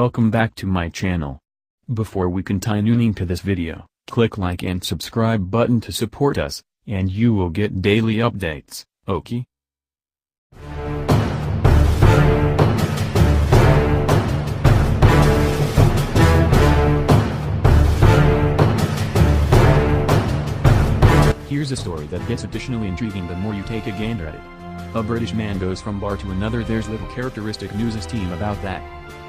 welcome back to my channel. Before we continue to this video, click like and subscribe button to support us, and you will get daily updates, okay? Here's a story that gets additionally intriguing the more you take a gander at it. A British man goes from bar to another. There's little characteristic news team about that.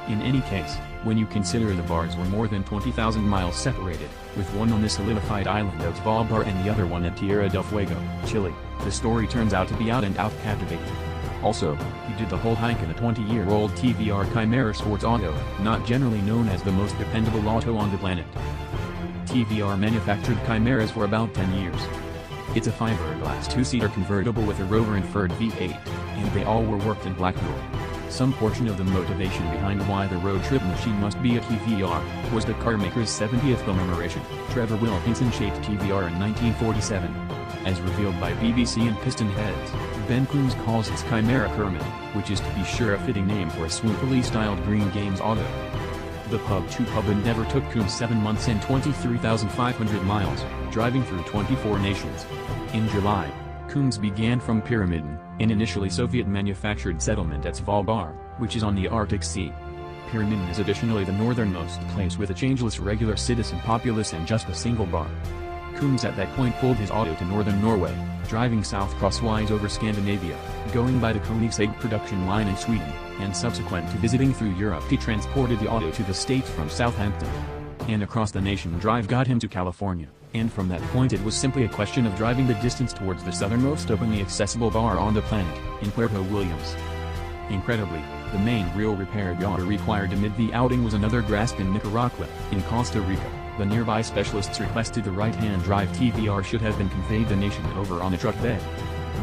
In any case, when you consider the bars were more than 20,000 miles separated, with one on the solidified island of Svalbard and the other one at Tierra del Fuego, Chile, the story turns out to be out and out captivating. Also, he did the whole hike in a 20-year-old TVR Chimaera sports auto, not generally known as the most dependable auto on the planet. TVR manufactured Chimaeras for about 10 years. It's a fiberglass two-seater convertible with a Rover-derived V8, and they all were worked in Blackpool. Some portion of the motivation behind why the road trip machine must be a TVR was the carmaker's 70th commemoration. Trevor Wilkinson shaped TVR in 1947. As revealed by BBC and PistonHeads, Ben Coombs calls his Chimaera Kermit, which is to be sure a fitting name for a swoopily styled Green Games auto. The pub-to-pub endeavor took Coombs 7 months and 23,500 miles, driving through 24 nations. In July, Coombs began from Pyramiden, an initially Soviet-manufactured settlement at Svalbard, which is on the Arctic Sea. Pyramiden is additionally the northernmost place with a changeless regular citizen populace and just a single bar. Coombs at that point pulled his auto to northern Norway, driving south crosswise over Scandinavia, going by the Koenigsegg production line in Sweden, and subsequent to visiting through Europe he transported the auto to the States from Southampton. And across the nation drive got him to California, and from that point it was simply a question of driving the distance towards the southernmost openly accessible bar on the planet, in Puerto Williams. Incredibly, the main real repair job required amid the outing was another grasp in Nicaragua. In Costa Rica, the nearby specialists requested the right-hand drive TVR should have been conveyed the nation over on a truck bed.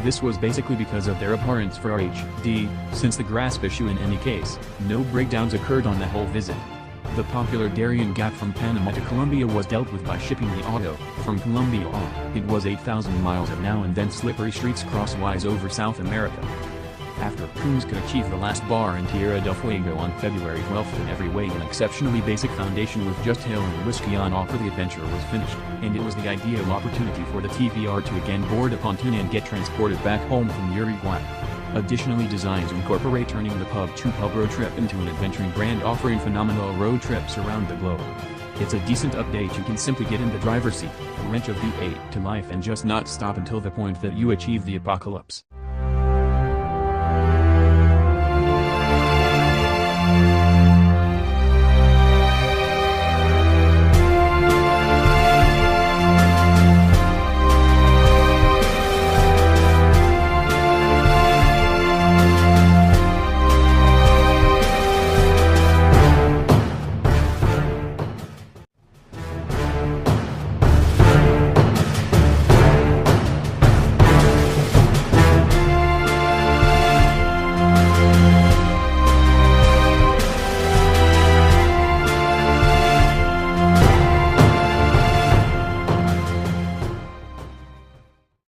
This was basically because of their abhorrence for HD, since the grasp issue in any case, no breakdowns occurred on that whole visit. The popular Darien Gap from Panama to Colombia was dealt with by shipping the auto. From Colombia on, it was 8,000 miles of now and then slippery streets crosswise over South America. After Coombs could achieve the last bar in Tierra del Fuego on February 12 in every way an exceptionally basic foundation with just hail and whiskey on offer, the adventure was finished, and it was the ideal opportunity for the TVR to again board a pontoon and get transported back home from Uruguay. Additionally designed to incorporate turning the pub-to-pub road trip into an adventuring brand offering phenomenal road trips around the globe. It's a decent update. You can simply get in the driver's seat, wrench a V8 to life and just not stop until the point that you achieve the apocalypse.